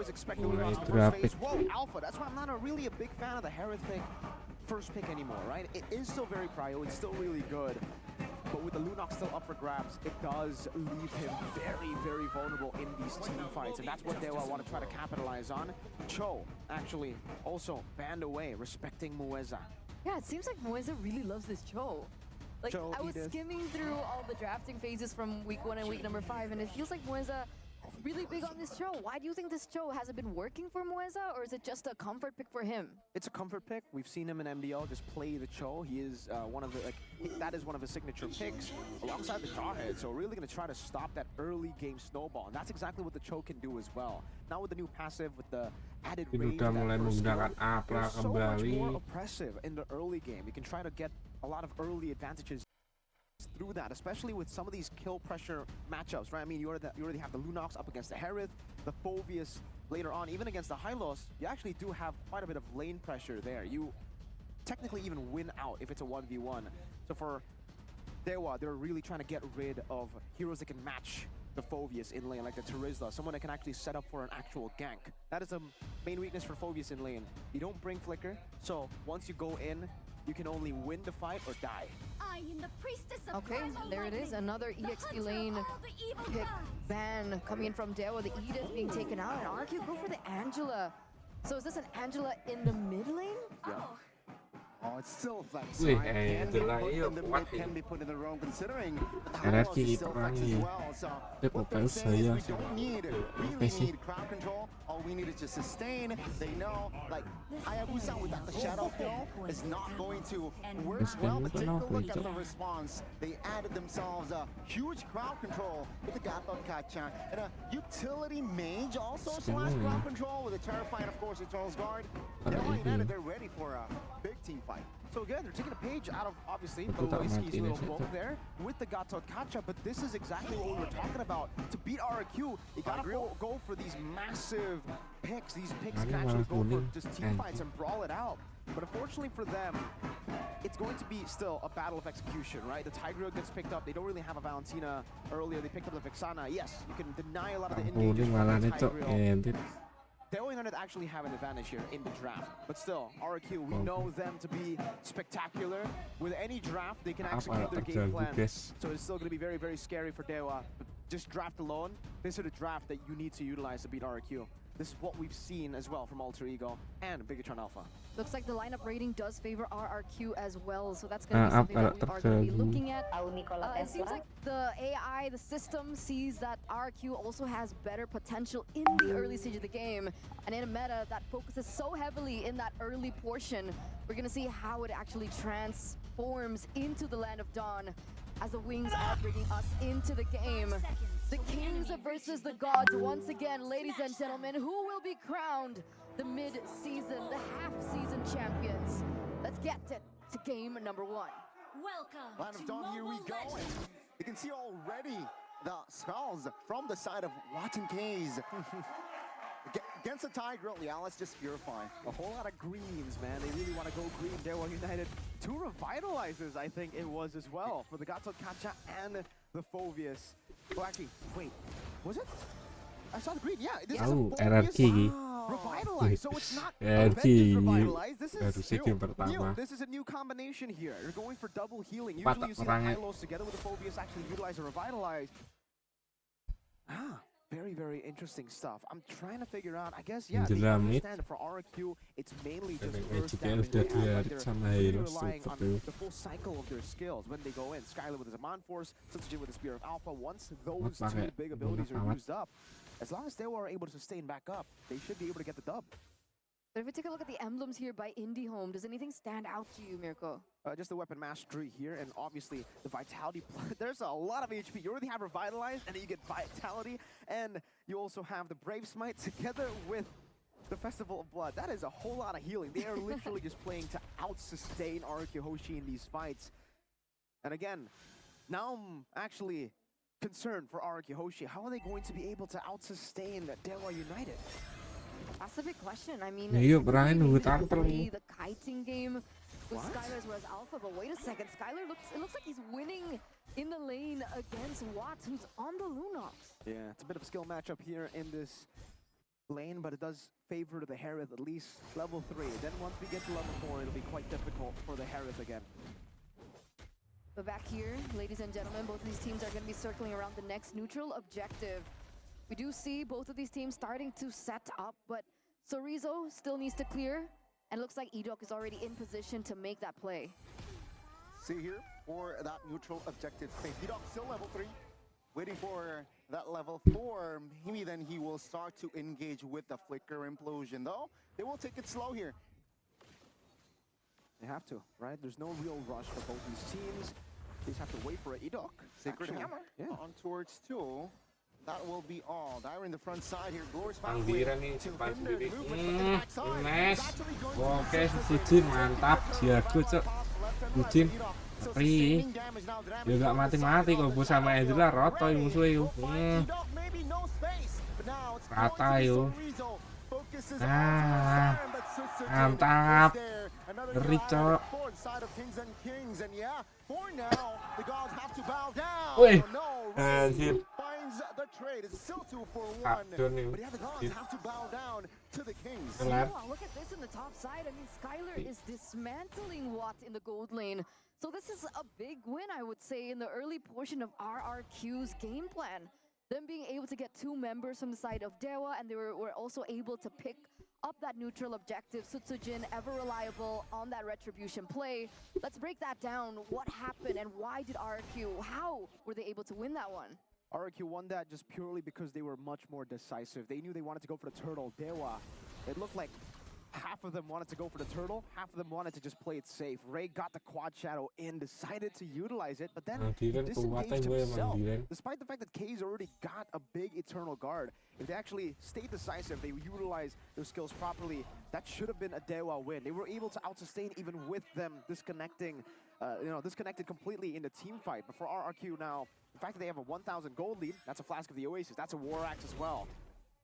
was expecting Alpha phase. Whoa, Alpha. That's why I'm not really a big fan of the Hereth pick, first pick anymore, right? It is still very prio. It's still really good. But with the Lunox still up for grabs, it does leave him very, very vulnerable in these team fights. And that's what Dewa want to try to capitalize on. Cho, actually, also banned away, respecting Mueza. Yeah, it seems like Mueza really loves this Cho. Like, Cho, I was skimming through all the drafting phases from week 1 and week number 5, and it feels like Mueza really big on this Cho. Why do you think this Cho hasn't been working for Mueza, or is it just a comfort pick for him? It's a comfort pick. We've seen him in MDL just play the Cho. He is one of the, that is one of his signature picks alongside the Jarhead. So really going to try to stop that early game snowball. And that's exactly what the Cho can do as well. Now with the new passive, with the added range, so much more oppressive in the early game. You can try to get a lot of early advantages through that, especially with some of these kill pressure matchups, right? I mean, you already have the Lunox up against the Hereth, the Phoveus later on, even against the Hylos, you actually do have quite a bit of lane pressure there. You technically even win out if it's a 1v1. So for Dewa, they're really trying to get rid of heroes that can match the Phoveus in lane, like the Terizla, someone that can actually set up for an actual gank. That is a main weakness for Phoveus in lane. You don't bring Flicker, so once you go in, you can only win the fight or die. Okay, there it is. Another EXP lane pick ban coming in from Dewa. The Edith being taken out, and RQ go for the Angela. So is this an Angela in the mid lane? Yeah. Oh, it's still flex, right? Can be put in the wrong considering the still flex as well. So what they're saying is we don't need crowd control. All we need is just sustain. They know, like, Hayabusa without the shadow kill is not going to work well. But take a look at the response. They added themselves a huge crowd control with the Gato Kacha and a utility mage also slash crowd control with a terrifying, of course, Eternal's Guard. They're ready for a big team fight. So again, they're taking a page out of, obviously, Whiskey's little book there with the Gato Kacha, but this is exactly what we were talking about. To beat RQ, you gotta go for these massive picks. These picks can actually go for just team fights and brawl it out. But unfortunately for them, it's going to be still a battle of execution, right? The Tigreal gets picked up. They don't really have a Valentina earlier. They picked up the Vexana. Yes, you can deny a lot of the engages from the Tigreal. Dewa United actually have an advantage here in the draft, but still, RQ, we know them to be spectacular. With any draft, they can execute their game plan, so it's still going to be very, very scary for Dewa. But just draft alone, this is the draft that you need to utilize to beat RQ. This is what we've seen as well from Alter Ego and Bigatron Alpha. Looks like the lineup rating does favor RRQ as well, so that's going to be something that we are going to be looking at. It seems like the AI, the system, sees that RRQ also has better potential in the early stage of the game. And in a meta that focuses so heavily in that early portion, we're going to see how it actually transforms into the Land of Dawn as the Wings are bringing us into the game. The Kings versus the Gods once again, ladies and gentlemen. Who will be crowned the mid-season, the half-season champions? Let's get to game number 1. Welcome. Land of Dawn, here we go. And you can see already the skulls from the side of Watton K's. Against the Tigreal, yeah, let's just purify. A whole lot of greens, man. They really want to go green. Dewa United. 2 revitalizers, I think it was as well, for the Gato Kacha and the Phoveus. Oh, actually, wait, was it? I saw the green, yeah. This is a Phoveus revitalized, so it's not revitalized. This is a new combination here. You're going for double healing. Usually you see the Hylos together with the Phoveus actually utilize a revitalize. Very, very interesting stuff. I'm trying to figure out, I guess, yeah, they understand for RQ, it's mainly just burst damage. They're relying on the full cycle of their skills when they go in. Skylar with his Amon Force, Sitsujin with the Spear of Alpha. Once those 2 big abilities are used up, as long as they are able to sustain back up, they should be able to get the dub. But if we take a look at the emblems here by IndieHome, does anything stand out to you, Mirko? Just the weapon mastery here, and obviously the vitality. There's a lot of HP. You already have revitalized, and then you get vitality, and you also have the Brave Smite together with the Festival of Blood. That is a whole lot of healing. They are literally just playing to out-sustain RQ Hoshi in these fights. And again, now I'm actually concerned for RQ Hoshi. How are they going to be able to out-sustain Dewa United? That's a big question. I mean, the kiting game with Skylar as well as Alpha, but wait a second. Skylar it looks like he's winning in the lane against Watts, who's on the Lunox. Yeah, it's a bit of a skill matchup here in this lane, but it does favor to the Harith at least level 3. Then once we get to level 4, it'll be quite difficult for the Harith again. But back here, ladies and gentlemen, both of these teams are going to be circling around the next neutral objective. We do see both of these teams starting to set up, but Sorizo still needs to clear, and looks like Edok is already in position to make that play. See here for that neutral objective space. Edok still level 3, waiting for that level 4. Maybe then he will start to engage with the flicker implosion, though. They will take it slow here. They have to, right? There's no real rush for both these teams. They just have to wait for Edok. Sacred Hammer on towards 2. That will be all. Dari in the front side here. Glorious Panggiran nih cepat sendiri. Nice. Oke, Sujin mantap. Jago cok. Sujin. Tapi ya gak mati-mati kok bos sama Angela roto yang musuhnya yuk. Rata yuk. Mantap. Ngeri cok. Wih, anjir. Aduh nih. Look at this in the top side. I mean, Skylar is dismantling Watt in the gold lane. So this is a big win, I would say, in the early portion of RRQ's game plan. Them being able to get 2 members from the side of Dewa, and they were also able to pick up that neutral objective. Sutsujin, ever reliable on that retribution play. Let's break that down. What happened and why did RRQ, how were they able to win that one? RRQ won that just purely because they were much more decisive. They knew they wanted to go for the turtle. Dewa, it looked like half of them wanted to go for the turtle, half of them wanted to just play it safe. Ray got the quad shadow in, decided to utilize it, but then he disengaged himself. Despite the fact that K's already got a big Eternal Guard, if they actually stayed decisive, they utilized their skills properly, that should have been a Dewa win. They were able to out-sustain even with them disconnecting, disconnected completely in the team fight. But for RRQ now, the fact that they have a 1,000 gold lead, that's a Flask of the Oasis, that's a War Axe as well.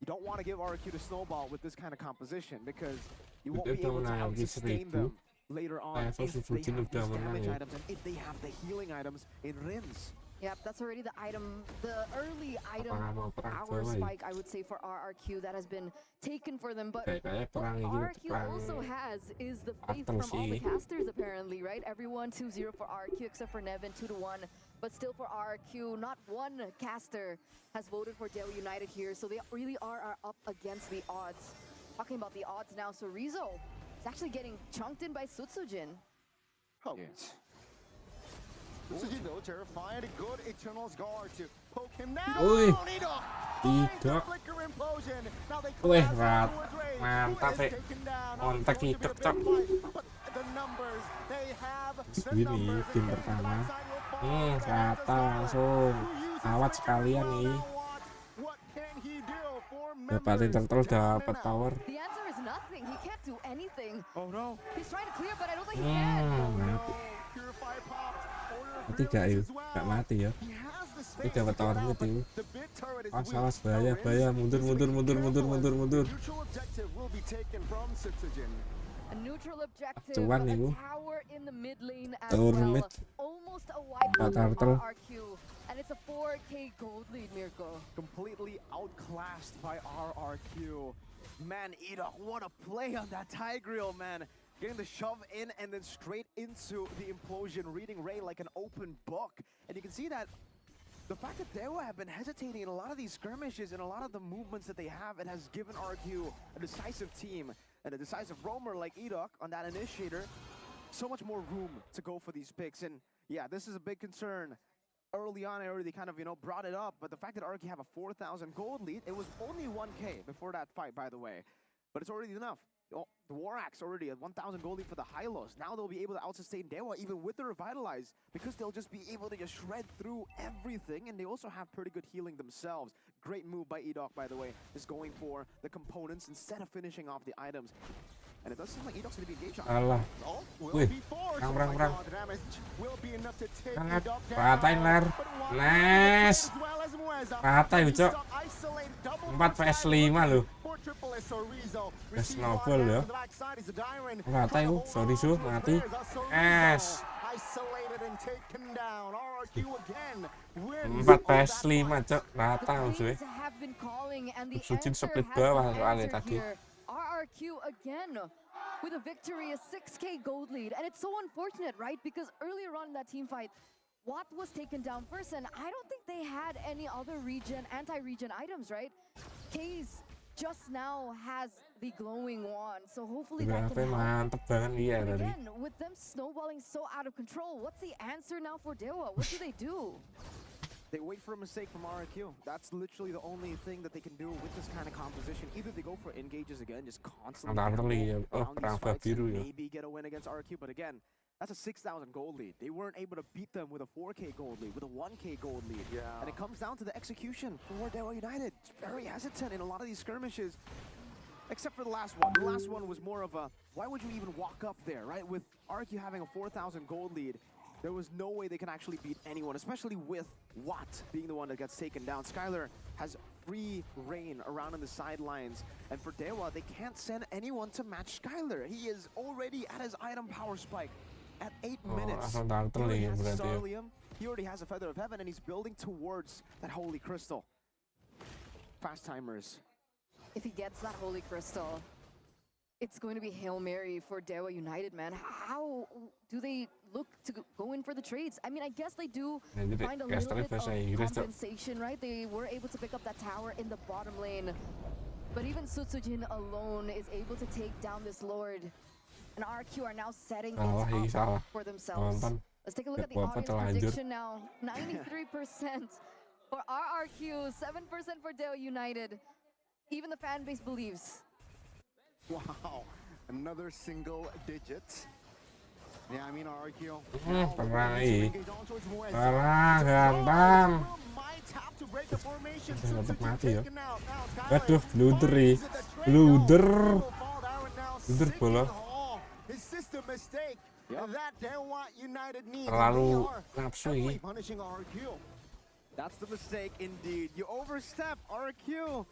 You don't want to give RRQ the snowball with this kind of composition because you won't be able to out-sustain them later on if they have these damage items and if they have the healing items in Rins. Yep, that's already the item, the early item power spike, I would say, for RRQ that has been taken for them. But what RRQ also has is the faith from all the casters, apparently, right? Everyone 2-0 for RRQ except for Nevin, 2-1. But still for RRQ, not one caster has voted for Dewa United here, so they really are up against the odds. Talking about the odds now, so Rizzo is actually getting chunked in by Sutsujin. Oh. Yes. Sutsujin though, terrified, a good Eternal's Guard to poke him down. Tidak. Wih, mantap ya. Kontak hidup cok. Ini tim pertama. Rata langsung. Awat sekalian nih. Dapatin turtle, dapat power. Mati gak yuk? Gak mati ya. Ini dapat tower mid yuk. Awas bahaya, mundur. Cuan nih bu. Tower mid. Turtle. And it's a 4K gold lead, Mirko. Completely outclassed by RRQ. Man, Edok, what a play on that Tigreal, man. Getting the shove in and then straight into the implosion, reading Ray like an open book. And you can see that the fact that Dewa have been hesitating in a lot of these skirmishes and a lot of the movements that they have, it has given RRQ a decisive team and a decisive roamer like Edok on that initiator. So much more room to go for these picks. And yeah, this is a big concern. Early on, I already kind of, brought it up, but the fact that RRQ have a 4,000 gold lead, it was only 1K before that fight, by the way. But it's already enough. Oh, the War Axe already at 1,000 gold lead for the Hylos. Now they'll be able to out-sustain Dewa even with the Revitalize because they'll just be able to just shred through everything, and they also have pretty good healing themselves. Great move by Edok, by the way, just going for the components instead of finishing off the items. And it does seem like Edok's going to be engaged on. Alah. Wih, perang. Sangat ratain lar. Nice. Rata yuk cok. 4 vs 5 loh. Snowball ya. Rata yuk. Sorry su, mati. Es. 4 vs 5 cok. Rata musuhnya. been calling, and the Sucin answer split has bawah been soalnya answered tadi. here. RRQ again with a victory, a 6K gold lead. And it's so unfortunate, right? Because earlier on in that team fight, Watt was taken down first, and I don't think they had any other anti-regen items, right? K's just now has the glowing wand, so hopefully that can help. Mantep banget iya But Dari. again, with them snowballing so out of control, what's the answer now for Dewa? What do they do? They wait for a mistake from RRQ. That's literally the only thing that they can do with this kind of composition. Either they go for engages again, just constantly Darli, around these perang fights biru and ya. maybe get a win against RRQ. But again, that's a 6,000 gold lead. They weren't able to beat them with a 4K gold lead, with a 1K gold lead. Yeah. And it comes down to the execution for Dewa United. It's very hesitant in a lot of these skirmishes, except for the last one. The last one was more of a, why would you even walk up there, right? With RRQ having a 4,000 gold lead, there was no way they can actually beat anyone, especially with Watt being the one that gets taken down. Skylar has free reign around on the sidelines, and for Dewa, they can't send anyone to match Skylar. He is already at his item power spike at 8 minutes. He already has Sarlium, he already has a Feather of Heaven, and he's building towards that Holy Crystal. Fast timers. If he gets that Holy Crystal, it's going to be Hail Mary for Dewa United, man. How do they look to go in for the trades? I mean, I guess they do find a little bit of compensation, right? They were able to pick up that tower in the bottom lane. But even Sutsujin alone is able to take down this Lord. And RQ are now setting it up for themselves. Let's take a look at the audience prediction now. 93% for RRQ, 7% for Dewa United. Even the fan base believes. Wow, another single digit. Yeah, I mean RQ. Parah gampang. Mati ya. Aduh, bluder bola. Terlalu nafsu ini. That's the mistake indeed. You overstep RQ.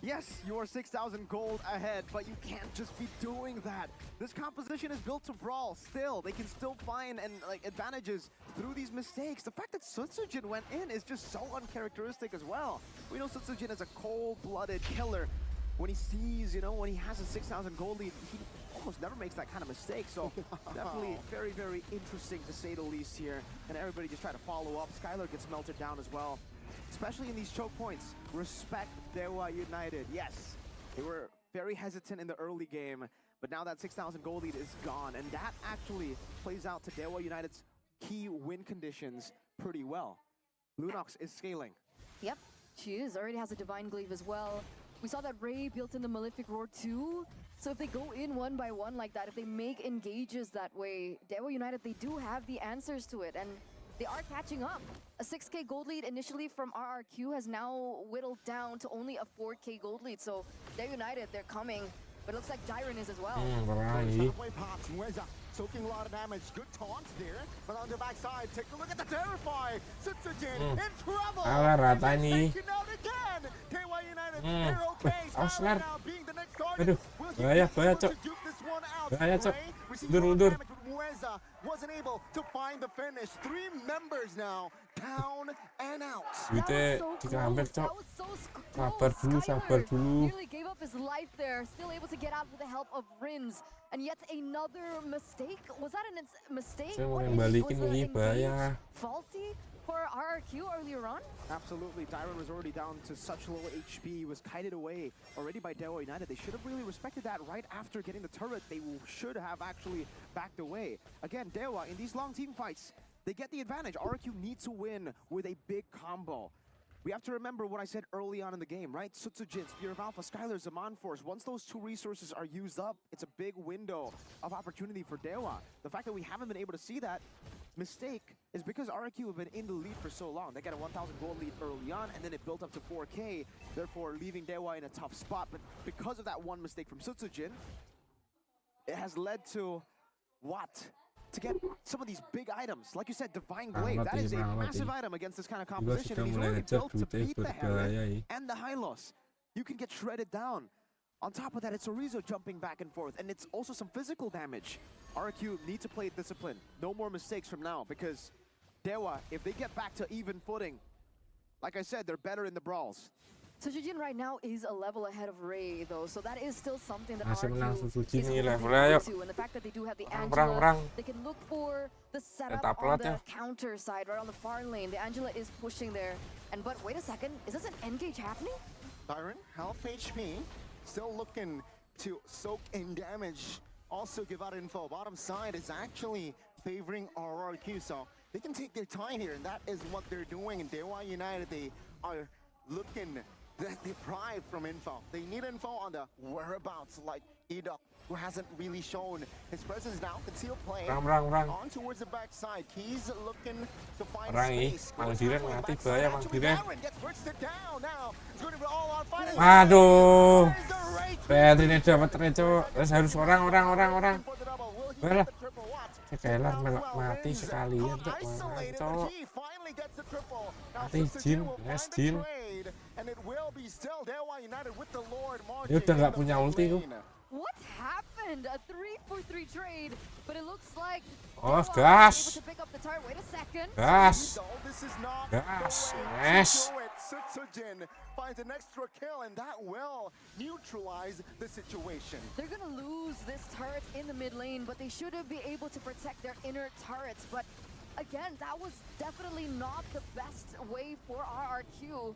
Yes, you are 6,000 gold ahead, but you can't just be doing that. This composition is built to brawl still. They can still find advantages through these mistakes. The fact that Sutsujin went in is just so uncharacteristic as well. We know Sutsujin is a cold-blooded killer. When he sees, when he has a 6,000 gold lead, he almost never makes that kind of mistake. So definitely very, very interesting to say the least here. And everybody just try to follow up. Skylar gets melted down as well. Especially in these choke points. Respect Dewa United. Yes, they were very hesitant in the early game, but now that 6,000 gold lead is gone, and that actually plays out to Dewa United's key win conditions pretty well. Lunox is scaling. Yep, she is. Already has a Divine Glaive as well. We saw that Ray built in the Malefic Roar too. So if they go in one by one like that, if they make engages that way, Dewa United, they do have the answers to it. And they are catching up. A 6K gold lead initially from RRQ has now whittled down to only a 4K gold lead. So Dewa United, they're coming. But it looks like Dyron is as well. Soaking a lot of damage. Good taunt there. But on the backside, take a look at the Terrify. Sutsujin in trouble. Rata ini. Dewa United, they're okay. Auslar. Now being the next target. Aduh, bahaya cok. Bahaya cok. Mundur. Mueza wasn't able to find the finish. 3 members now down and out. Duitnya diambil cok. Sabar dulu. Nearly gave up his life there. Still able to get out with the help of Rins. And yet another mistake. Was that a mistake? Saya mau balikin ini bahaya. Faulty for RRQ earlier on? Absolutely. Dyron was already down to such low HP, was kited away already by Dewa United. They should have really respected that right after getting the turret. They should have actually backed away. Again, Dewa, in these long team fights, they get the advantage. RRQ needs to win with a big combo. We have to remember what I said early on in the game, right? Sutsujin, Spear of Alpha, Skylar, Zaman Force. Once those 2 resources are used up, it's a big window of opportunity for Dewa. The fact that we haven't been able to see that mistake is because RRQ have been in the lead for so long. They got a 1,000 gold lead early on, and then it built up to 4K, therefore leaving Dewa in a tough spot. But because of that one mistake from Sutsujin, it has led to what? To get some of these big items. Like you said, Divine Glaive, that is a massive item against this kind of composition. And he's already built to beat the Herald and the Hylos. You can get shredded down. On top of that, it's Orizo jumping back and forth, and it's also some physical damage. RQ need to play discipline. No more mistakes from now, because Dewa, if they get back to even footing, like I said, they're better in the brawls. So Jujin right now is a level ahead of Ray though, so that is still something that Masih menang RQ Suzuki is nih holding levelnya, on yuk. to, and the fact that they do have the Perang, Angela, perang. they can look for the setup Eta on upload ya. the counter side, right on the far lane. The Angela is pushing there, and but wait a second, is this an engage happening? Byron, half HP, still looking to soak in damage. Also give out info. Bottom side is actually favoring RRQ, so they can take their time here, and that is what they're doing. In Dewa United, they are looking deprived from info. They need info on the whereabouts, like Edok, who hasn't really shown his presence now. Concealed play Perang. on towards the backside. He's looking to find Perang space. Mang Diren mati bahaya Mang Diren. Gets bursted down now. It's going to be all out fighting. Aduh. Pedri dapat reco. Terus harus orang. Well, Skylar mati sekalian tuh. Cowok. Mati Jin, nice Jin. Dia udah nggak punya ulti tuh. What happened? A 3-for-3 trade, but it looks like Oh, Dewa gas. able to pick up the target. Wait a second. Gas. Yes. Sutsujin finds an extra kill, and that will neutralize the situation. They're gonna lose this turret in the mid lane, but they should be able to protect their inner turrets. But again, that was definitely not the best way for RRQ.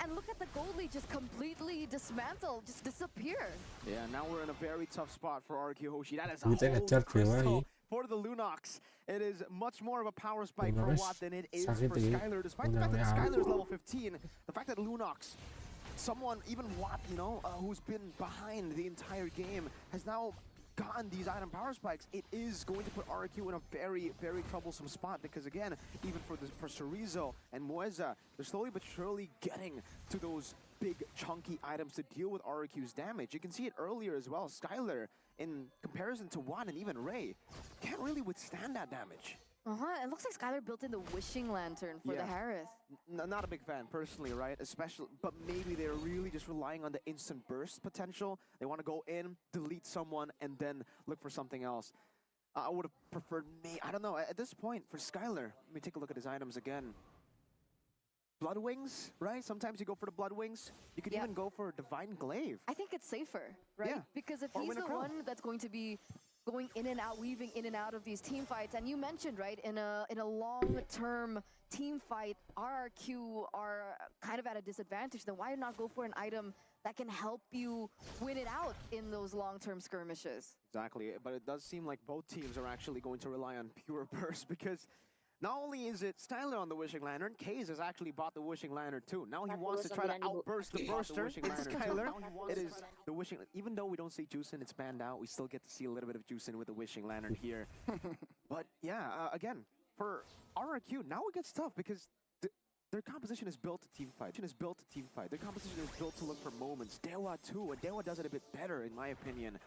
And look at the goalie just completely dismantled, just disappear. Yeah, now we're in a very tough spot for RQ Hoshi. That is a Kita whole ngejar Dewa crystal nih. for the Lunox. It is much more of a power spike for Lunox Watt than it is sakit for ya. Skylar. Despite the fact that Udah Skylar is level 15, the fact that Lunox, someone, even Watt, who's been behind the entire game, has now gotten these item power spikes, it is going to put RQ in a very, very troublesome spot because, again, even for Chorizo and Mueza, they're slowly but surely getting to those big, chunky items to deal with RQ's damage. You can see it earlier as well. Skylar, in comparison to Juan and even Ray, can't really withstand that damage. It looks like Skylar built in the wishing lantern for the Harith. Not a big fan, personally, right? Especially, but maybe they're really just relying on the instant burst potential. They want to go in, delete someone, and then look for something else. I would have preferred I don't know, at this point, for Skylar, let me take a look at his items again. Blood Wings, right? Sometimes you go for the Blood Wings. You could even go for Divine Glaive. I think it's safer, right? Yeah. Because if Or he's win a the crown. one that's going to be going in and out, weaving in and out of these team fights, and you mentioned, right, in a long-term team fight, RRQ are kind of at a disadvantage, then why not go for an item that can help you win it out in those long-term skirmishes? Exactly, but it does seem like both teams are actually going to rely on pure burst because not only is it Skylar on the Wishing Lantern, Kaze has actually bought the Wishing Lantern too. Now he wants to try to outburst the burster. It's Skylar. It is the Wishing. Even though we don't see Juicin, it's banned out. We still get to see a little bit of Juicin with the Wishing Lantern here. But yeah, again, for RRQ, now it gets tough because their composition is built to team fight. Their composition is built to look for moments. Dewa too, and Dewa does it a bit better in my opinion.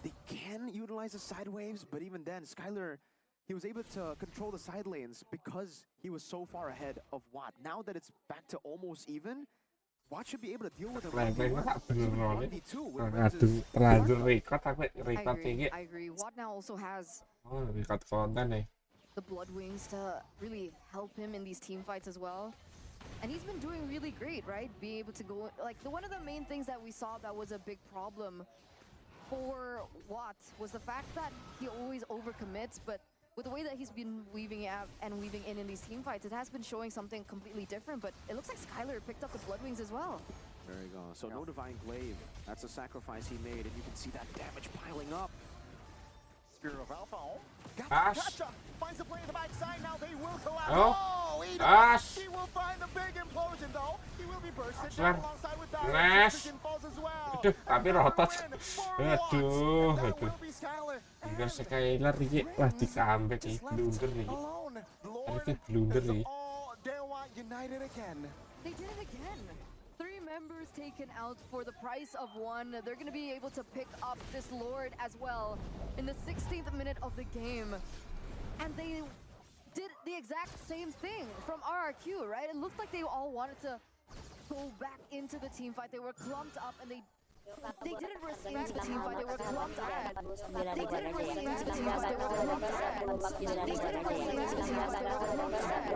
They can utilize the side waves, but even then, Skylar, he was able to control the side lanes because he was so far ahead of Watt. Now that it's back to almost even, Watt should be able to deal with him. Terlanjur record tapi record tinggi. I agree. Watt now also has Record konten nih. the Blood Wings to really help him in these team fights as well. And he's been doing really great, right? Being able to go, one of the main things that we saw that was a big problem for Watt was the fact that he always overcommits, but with the way that he's been weaving out and weaving in these team fights, it has been showing something completely different, but it looks like Skylar picked up the Blood Wings as well. There you go. So no Divine Glaive. That's a sacrifice he made, and you can see that damage piling up. Spear of Alpha. Ash. Finds the play in the backside. Now they will collapse. Oh. Ash. He will find the big implosion though. He will be bursted down alongside with Dari. Nash. Falls as well. Aduh, tapi rotot. Aduh. Enggak Skylar nih. Wah, dikambek nih. Blunder nih. Ini blunder nih. They did it again. 3 members taken out for the price of 1. They're going to be able to pick up this Lord as well in the 16th minute of the game. And they did the exact same thing from RRQ, right? It looked like they all wanted to go back into the team fight. They were clumped up and they didn't respect the team fight. They were clumped at. They didn't respect the team fight. They were clumped at. They didn't respect the team fight. They were clumped at.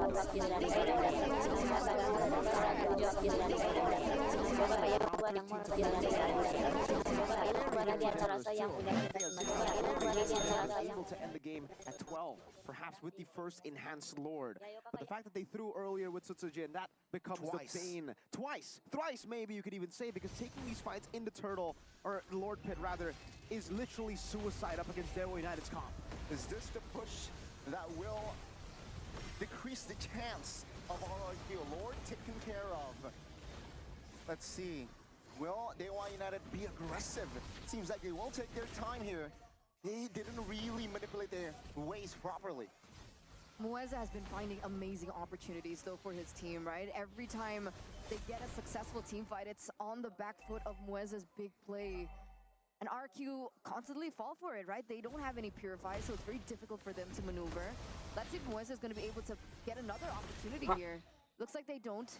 able to end the game at 12, perhaps with the first enhanced Lord. But the fact that they threw earlier with Sutsujin, that becomes the bane. Thrice maybe you could even say, because taking these fights in the Turtle, or Lord Pit rather, is literally suicide up against Dewa United's comp. Is this the push that will decrease the chance of RRQ Lord taken care of? Let's see. Will Dewa United be aggressive? Seems like they won't take their time here. They didn't really manipulate their ways properly. Mueza has been finding amazing opportunities though for his team, right? Every time they get a successful team fight, it's on the back foot of Mueza's big play. And RQ constantly fall for it, right? They don't have any purifiers, so it's very difficult for them to maneuver. Let's see if Mueza is going to be able to get another opportunity here. Looks like they don't.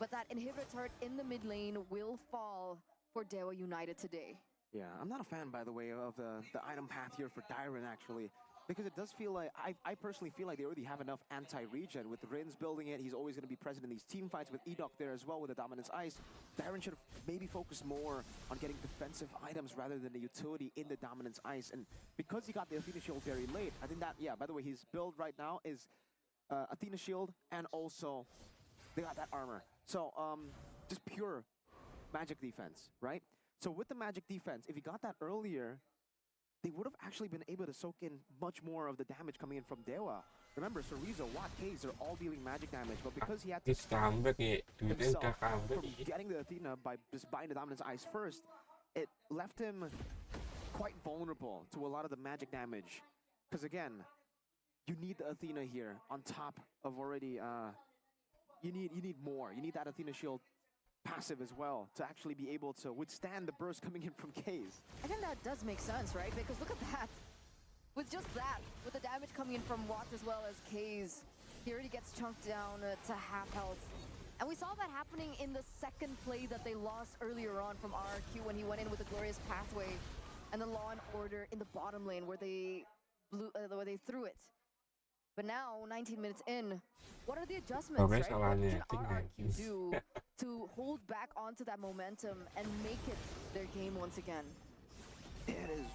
But that inhibitor turret in the mid lane will fall for Dewa United today. Yeah, I'm not a fan, by the way, of the item path here for Dari, actually. Because it does feel like, I personally feel like they already have enough anti-regen. With Rin's building it, he's always going to be present in these team fights. With Edok there as well with the Dominance Ice, Darren should have maybe focused more on getting defensive items rather than the utility in the Dominance Ice. And because he got the Athena Shield very late, I think that, yeah, by the way, his build right now is Athena Shield, and also they got that armor. So, just pure magic defense, right? So with the magic defense, if he got that earlier, they would have actually been able to soak in much more of the damage coming in from Dewa. Remember, Sorizo, Watt, Case, they're all dealing magic damage, but because he had to stop himself from getting the Athena by just buying the Dominance Ice first, it left him quite vulnerable to a lot of the magic damage. Because again, you need the Athena here on top of already, you need more. You need that Athena Shield passive as well to actually be able to withstand the burst coming in from K's. I think that does make sense, right? Because look at that. With just that, with the damage coming in from Watt as well as K's, he already gets chunked down to half health. And we saw that happening in the second play that they lost earlier on from RRQ when he went in with the Glorious Pathway and the Law and Order in the bottom lane where they threw it. But now, 19 minutes in, what are the adjustments, right? What can RRQ do to hold back onto that momentum and make it their game once again? It is.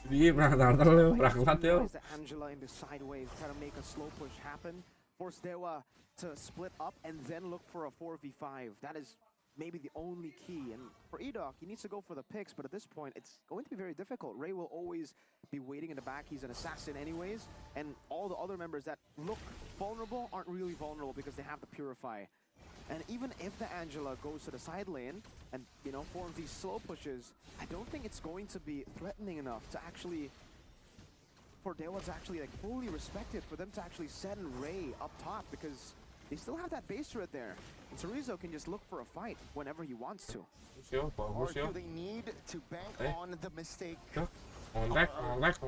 Angela in the sideways, try to make a slow push happen, force Dewa to split up, and then look for a 4v5. That is maybe the only key. And for Edok, he needs to go for the picks, but at this point, it's going to be very difficult. Ray will always be waiting in the back. He's an assassin anyways, and all the other members that look vulnerable aren't really vulnerable because they have the Purify. And even if the Angela goes to the side lane and, you know, forms these slow pushes, I don't think it's going to be threatening enough to actually, for Dewa to actually like fully respect it, for them to actually send Ray up top, because they still have that base turret there. And Sorizo can just look for a fight whenever he wants to. Or do they need to bank on the mistake?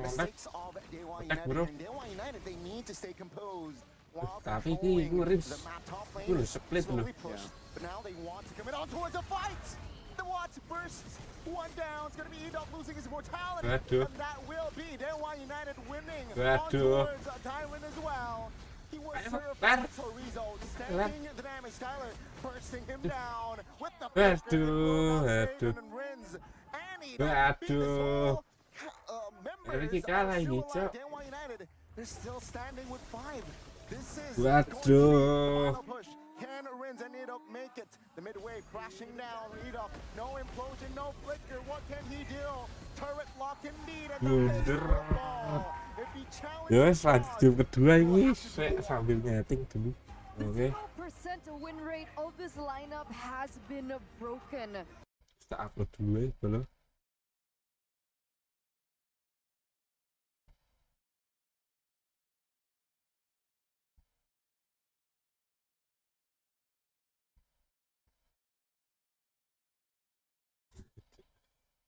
Mistakes of Dewa United. And Dewa United, they need to stay composed while controlling the map top lane. Slowly push, but now they want to commit on towards a fight! The Watts bursts! One down, it's gonna be Edok losing his mortality, and that will be Dewa United winning on towards Tywin as well. He was served by Torizo, standing the damage. Tyler bursting him down with the Raven and Rins. And Edok being the sole members of Dewa United. They're still standing with 5. This is going to be the final push. Can Rins and Edok make it? The midway crashing down. Edok, no implosion, no flicker. What can he do? Turret lock indeed. And the ball. If he challenges game kedua ini sambil nyeting dulu. Oke. 0% win rate of this lineup has been broken. Kita upload dulu ya, belum.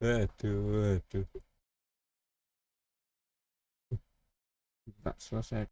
Aduh. Tak selesai.